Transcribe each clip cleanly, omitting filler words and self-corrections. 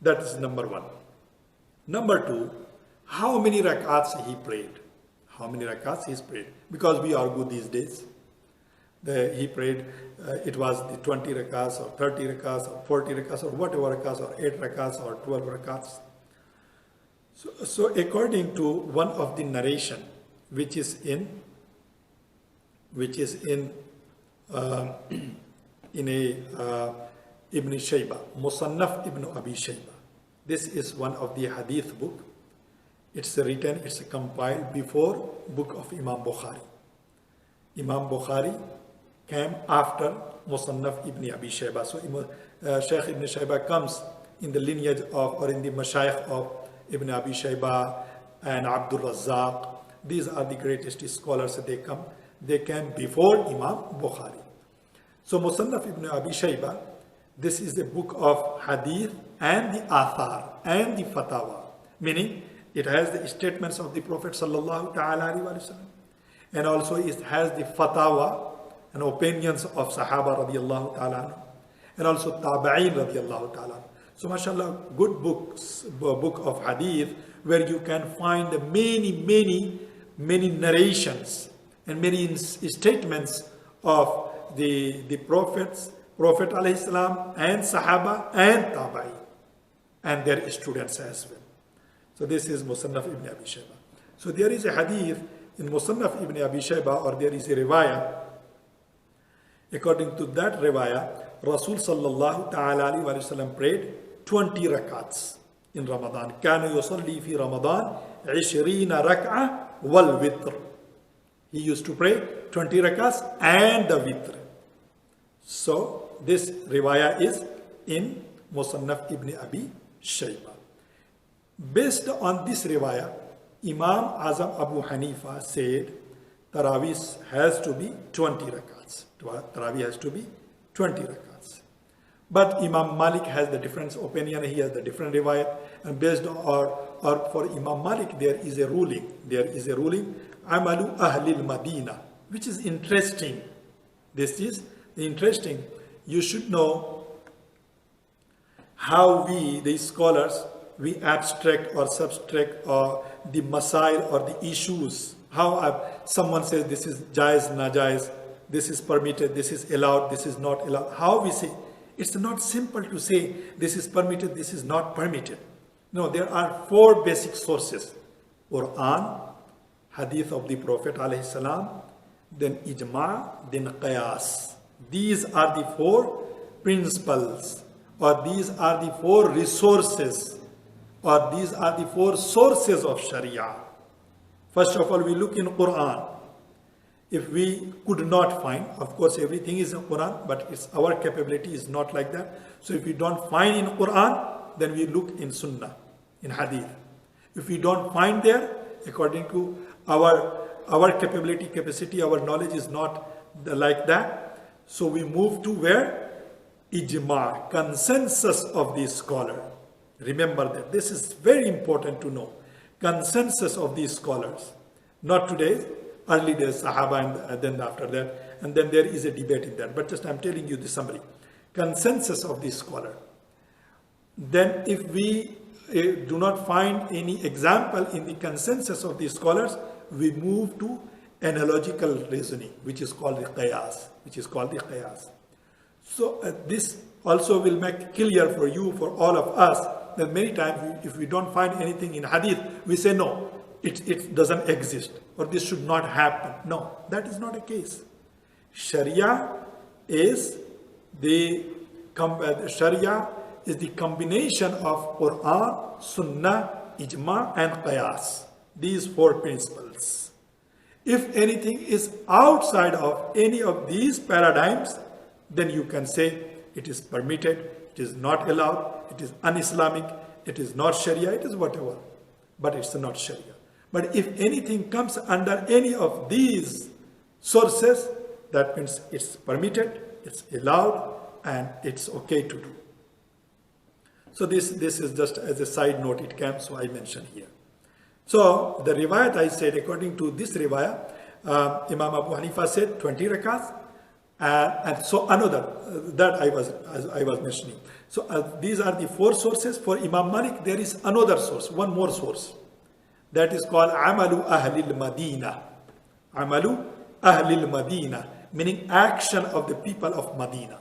That is number one. Number two, how many rakats he prayed. How many rakats he prayed. Because we argue these days. He prayed, it was the 20 rakats or 30 rakats or 40 rakats or whatever rakats or 8 rakats or 12 rakats. So according to one of the narration, which is in Ibn Shayba, Musannaf Ibn Abi Shayba. This is one of the hadith book. It's written, it's compiled before book of Imam Bukhari. Imam Bukhari came after Musannaf Ibn Abi Shayba. So Shaykh Ibn Shayba comes in the lineage of, or in the mashayikh of Ibn Abi Shayba and Abdul Razzaq. These are the greatest scholars. They came before Imam Bukhari. So Musannaf Ibn Abi Shayba, this is a book of hadith and the athar and the fatawa, meaning it has the statements of the Prophet sallallahu ta'ala alaihi wasallam, and also it has the fatawa and opinions of Sahaba radiallahu ta'ala, and also Tabi'in radiallahu ta'ala. So mashallah, good book of hadith where you can find many narrations and many statements of the Prophet alayhi salam and Sahaba and Tabi'in and their students as well. So this is Musannaf Ibn Abi Shayba. So there is a hadith in Musannaf Ibn Abi Shayba, or there is a riwayah. According to that riwayah, Rasul sallallahu ta'ala alayhi wa sallam prayed 20 rakats in Ramadan. كان يصلي في رمضان 20 ركعة والوتر. He used to pray 20 rakats and the witr. So this riwayah is in Musannaf Ibn Abi Shayba. Based on this riwayah, Imam Azam Abu Hanifa said Tarawih has to be 20 rakats. Tarawih has to be 20 rakats. But Imam Malik has the different opinion. He has the different riwayat. And based on, or for Imam Malik, there is a ruling. Amalu Ahlil Madina, which is interesting. This is interesting. You should know how we, the scholars, we abstract or subtract or the masail or the issues. How someone says this is jaiz, najaiz, this is permitted, this is allowed, this is not allowed. How we say, it's not simple to say this is permitted, this is not permitted. No, there are 4 basic sources. Quran, hadith of the Prophet alayhi salam, then ijma, then qiyas. These are the 4 principles, or these are the 4 resources, or these are the 4 sources of Sharia. First of all, we look in Quran. If we could not find, of course everything is in Quran, but our capability is not like that. So if we don't find in Quran, then we look in Sunnah, in Hadith. If we don't find there, according to our capacity, our knowledge is not like that. So we move to where? Ijma, consensus of the scholar. Remember that. This is very important to know. Consensus of these scholars. Not today, early days, Sahaba, and then after that. And then there is a debate in that. But just I'm telling you the summary. Consensus of the scholar. Then if we do not find any example in the consensus of the scholars, we move to analogical reasoning, which is called the qiyas. So this also will make clear for you, for all of us, that many times if we don't find anything in hadith, we say no, it doesn't exist, or this should not happen. No, that is not the case. Sharia is the combination of Quran, Sunnah, Ijma and Qiyas. These 4 principles. If anything is outside of any of these paradigms, then you can say it is permitted, it is not allowed, it is un-Islamic, it is not Sharia, it is whatever. But it's not Sharia. But if anything comes under any of these sources, that means it's permitted, it's allowed, and it's okay to do. So this is just as a side note it came, so I mentioned here. So the riwayat I said, according to this riwayat, Imam Abu Hanifa said 20 rakats, And so another, that I was mentioning. So these are the four sources. For Imam Malik, there is another source, one more source. That is called Amalu Ahlil Madina. Amalu Ahlil Madina, meaning action of the people of Medina.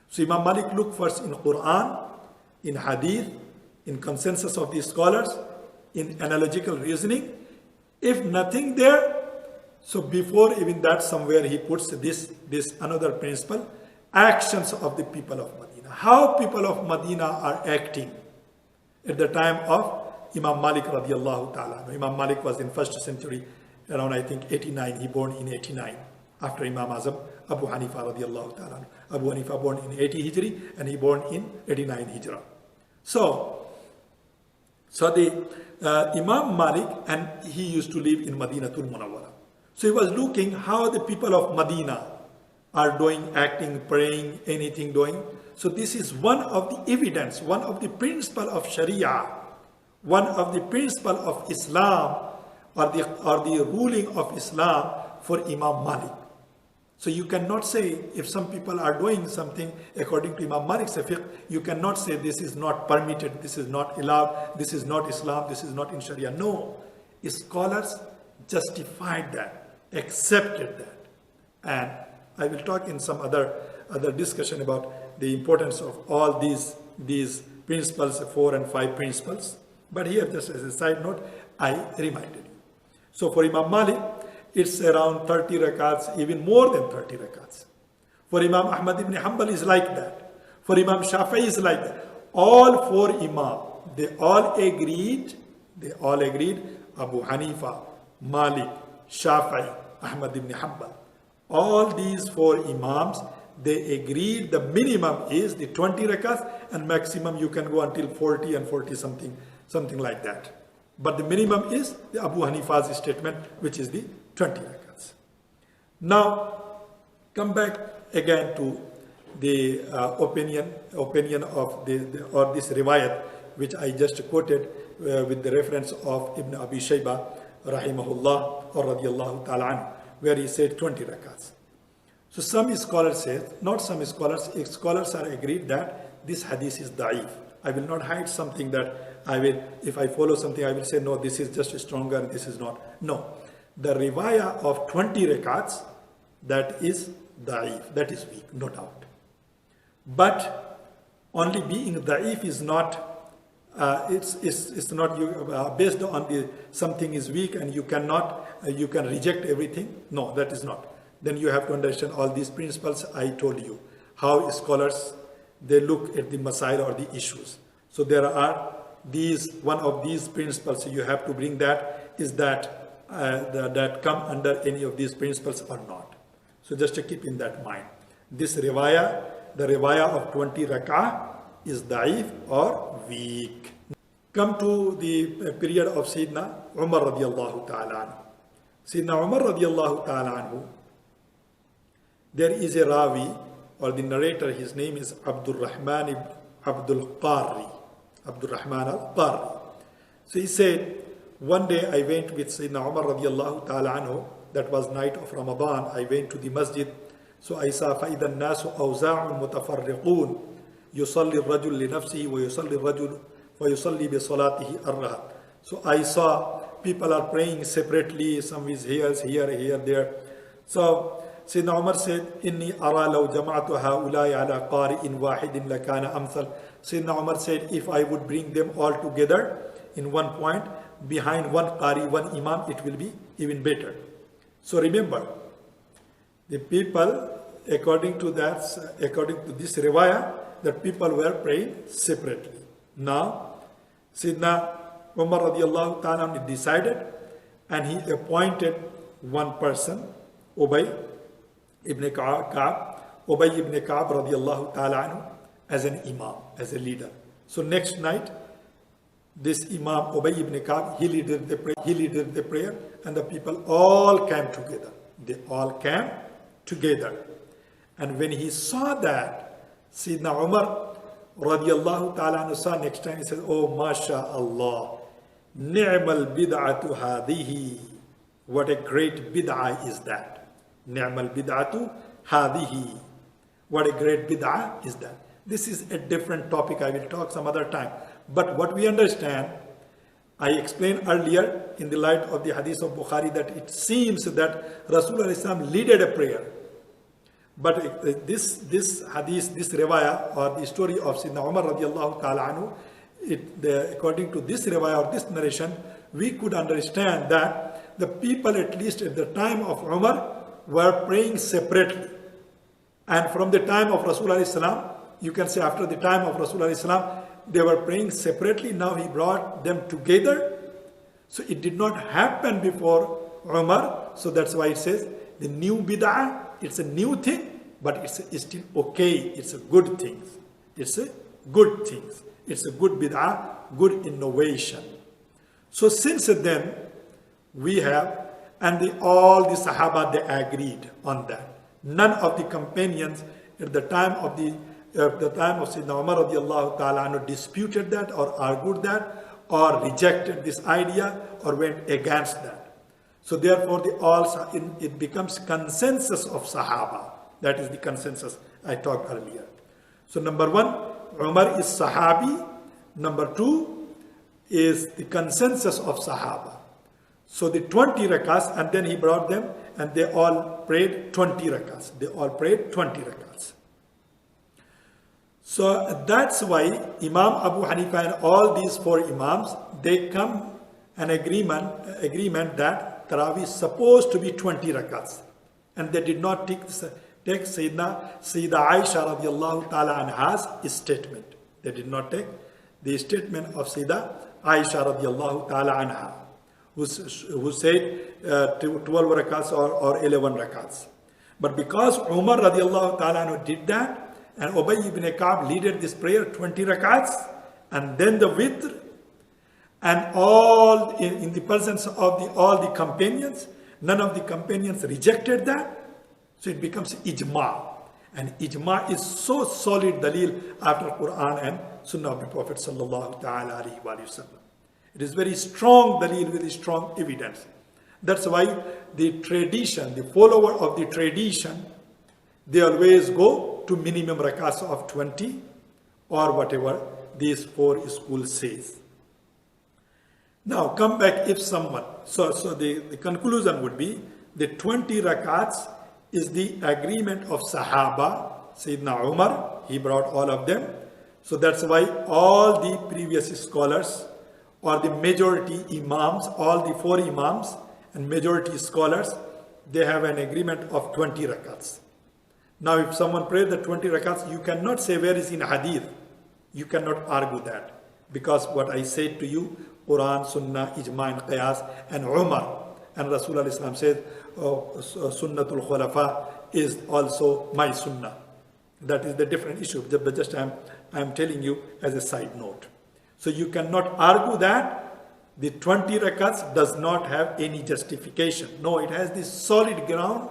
So Imam Malik looked first in Quran, in Hadith, in consensus of the scholars, in analogical reasoning. If nothing there, so before even that, somewhere he puts this another principle, actions of the people of Medina. How people of Medina are acting at the time of Imam Malik radiallahu ta'ala. Imam Malik was in 1st century, around I think 89. He born in 89 after Imam Azam, Abu Hanifa radiallahu ta'ala. Abu Hanifa born in 80 Hijri and he born in 89 Hijra. So the Imam Malik, and he used to live in Madinatul Munawwara. So he was looking how the people of Medina are doing, acting, praying, anything doing. So this is one of the evidence, one of the principle of Sharia, one of the principle of Islam, or the ruling of Islam for Imam Malik. So you cannot say, if some people are doing something according to Imam Malik's fiqh, you cannot say this is not permitted, this is not allowed, this is not Islam, this is not in Sharia. No, scholars justified that, accepted that. And I will talk in some other discussion about the importance of all these principles, 4 and 5 principles. But here, just as a side note, I reminded you. So for Imam Malik, it's around 30 rakats, even more than 30 rakats. For Imam Ahmad ibn Hanbal is like that. For Imam Shafi'i is like that. All 4 Imam, they all agreed, Abu Hanifa, Malik, Shafi'i, Ahmad ibn Hanbal. All these 4 Imams, they agreed the minimum is the 20 rakats and maximum you can go until 40 and 40 something like that. But the minimum is the Abu Hanifa's statement, which is the 20 rakats. Now, come back again to the opinion of this riwayat, which I just quoted with the reference of Ibn Abi Shayba, rahimahullah, or radiyallahu ta'ala anhu, where he said 20 rakats. So some scholars say, not some scholars, scholars are agreed that this hadith is da'if. I will not hide something that if I follow something, I will say, no, this is just stronger, this is not. No. The riwayah of 20 rakats, that is da'if, that is weak, no doubt. But only being da'if is not, it's not based on something is weak and you can reject everything. No, that is not. Then you have to understand all these principles I told you. How scholars, they look at the masail or the issues. So there are one of these principles you have to bring, that is that come under any of these principles or not. So just to keep in that mind. This riwayah, the riwayah of 20 rak'ah is da'if or weak. Come to the period of Sayyidina Umar radiallahu ta'ala anhu. Sayyidina Umar radiallahu ta'ala anhu, there is a Rawi, or the narrator, his name is Abdul Rahman ibn Abdul Qari. Abdul Rahman al-Qari. So he said, one day I went with Sayyidina Umar radiallahu ta'ala anhu, that was night of Ramadan, I went to the masjid. So I saw فَإِذَا النَّاسُ أَوْزَاعٌ مُتَفَرِّقُونَ يُصَلِّي الرَّجُلُ لِنَفْسِهِ وَيُصَلِّي الرَّجُلُ وَيُصَلِّي بِصَلَاتِهِ الرَّهَةِ. So I saw people are praying separately, some is here, there. So Sayyidina Umar said, إِنِّي أَرَى لَوْ جَمَعْتُ هَؤُلَاءِ عَلَى قَارِئٍ وَاحِدٍ لَكَانَ أَمْثَلَ. Sayyidina Umar said, if I would bring them all together in one point, behind one qari, one imam, it will be even better. So remember, the people, according to this riwayah, that people were praying separately. Now, Sayyidina Umar radiallahu ta'ala decided, and he appointed one person, Ubay ibn Ka'ab radiallahu ta'ala anhu, as an imam, as a leader. So next night, this Imam Ubay ibn Ka'ab, he leaded the prayer, and the people all came together. They all came together. And when he saw that, Sayyidina Umar radiallahu ta'ala anhu saw next time, he said, oh, mashallah, ni'mal bid'atu hadihi. What a great bid'ah is that. Ni'mal bid'atu hadihi. What a great bid'ah is that. This is a different topic. I will talk some other time. But what we understand, I explained earlier in the light of the hadith of Bukhari that it seems that Rasulullah leaded a prayer. But this hadith, this riwayah or the story of Sayyidina Umar radiallahu ta'ala anhu, according to this riwayah or this narration, we could understand that the people, at least at the time of Umar, were praying separately. And from the time of Rasulullah, you can say after the time of Rasulullah, they were praying separately. Now he brought them together. So it did not happen before Umar. So that's why it says the new bid'ah, it's a new thing, but it's still okay. It's a good thing. It's a good thing. It's a good bid'ah, good innovation. So since then, we have, and all the Sahaba, they agreed on that. None of the companions at the time of Sayyidina Umar radiallahu ta'ala anhu disputed that or argued that or rejected this idea or went against that. So therefore it becomes consensus of Sahaba. That is the consensus I talked earlier. So number one, Umar is Sahabi. Number two is the consensus of Sahaba. So the 20 rakats, and then he brought them and they all prayed 20 rakats. They all prayed 20 rakats. So that's why Imam Abu Hanifa and all these four Imams, they come an agreement that Tarawih is supposed to be 20 rakats. And they did not take Sayyida Aisha radiallahu ta'ala anha's statement. They did not take the statement of Sayyida Aisha radiallahu ta'ala anha, who said 12 rakats or 11 rakats. But because Umar radiallahu ta'ala anhu did that, and Ubay ibn Ka'b leaded this prayer 20 rakats, and then the witr, and all in the presence of all the companions, none of the companions rejected that. So it becomes ijma. And ijma is so solid dalil after Quran and Sunnah of the Prophet sallallahu ta'ala alayhi wa sallam. It is very strong dalil, very strong evidence. That's why the tradition, the follower of the tradition, they always go to minimum rakats of 20 or whatever these four schools says. Now come back if someone, so the conclusion would be the 20 rakats is the agreement of Sahaba. Sayyidina Umar, he brought all of them. So that's why all the previous scholars or the majority imams, all the four imams and majority scholars, they have an agreement of 20 rakats. Now if someone prays the 20 rakats, you cannot say where is in hadith. You cannot argue that. Because what I said to you, Quran, Sunnah, Ijma and Qiyas and Umar. And Rasulullah Islam says, Sunnatul Khulafa is also my Sunnah. That is the different issue. But just I am telling you as a side note. So you cannot argue that the 20 rakats does not have any justification. No, it has this solid ground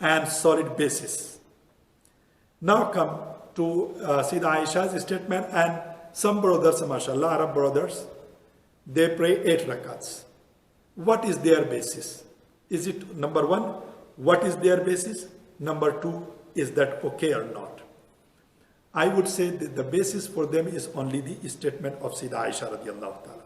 and solid basis. Now come to Sayyida Aisha's statement, and some brothers, mashallah, Arab brothers, they pray 8 rakats. What is their basis? Is it number one, what is their basis? Number two, is that okay or not? I would say that the basis for them is only the statement of Sayyida Aisha radiallahu ta'ala.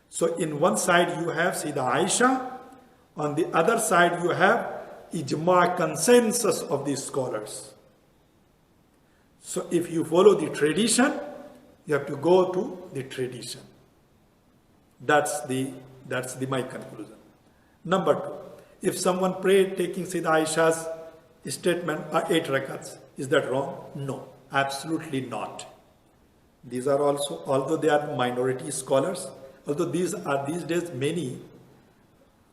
So in one side you have Sayyida Aisha, on the other side you have ijma, consensus of these scholars. So if you follow the tradition, you have to go to the tradition. That's my conclusion. Number two, if someone prayed taking Sayyida Aisha's statement 8 rakats, is that wrong? No, absolutely not. These are also, although they are minority scholars, although these days many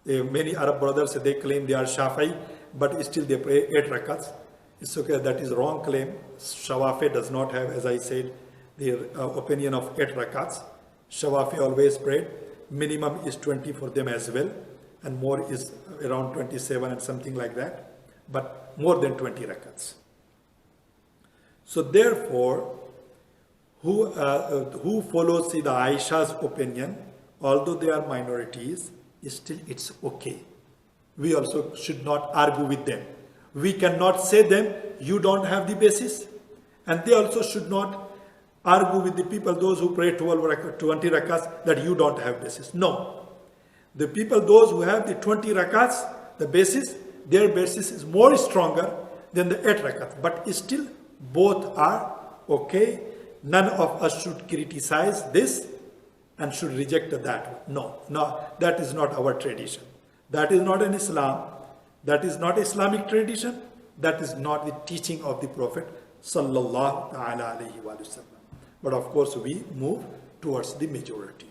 Arab brothers, they claim they are Shafi'i, but still they pray 8 rakats. It's okay, that is wrong claim. Shawafi does not have, as I said, the opinion of 8 rakats. Shawafi always prayed. Minimum is 20 for them as well, and more is around 27 and something like that, but more than 20 rakats. So therefore, who follows Sayyida Aisha's opinion, although they are minorities, still it's okay. We also should not argue with them. We cannot say them, you don't have the basis. And they also should not argue with the people, those who pray 20 rakats, that you don't have basis. No. The people, those who have the 20 rakats, the basis, their basis is more stronger than the 8 rakats. But still, both are okay. None of us should criticize this and should reject that. No, that is not our tradition. That is not an Islam. That is not Islamic tradition. That is not the teaching of the Prophet sallallahu alaihi wasallam. But of course, we move towards the majority.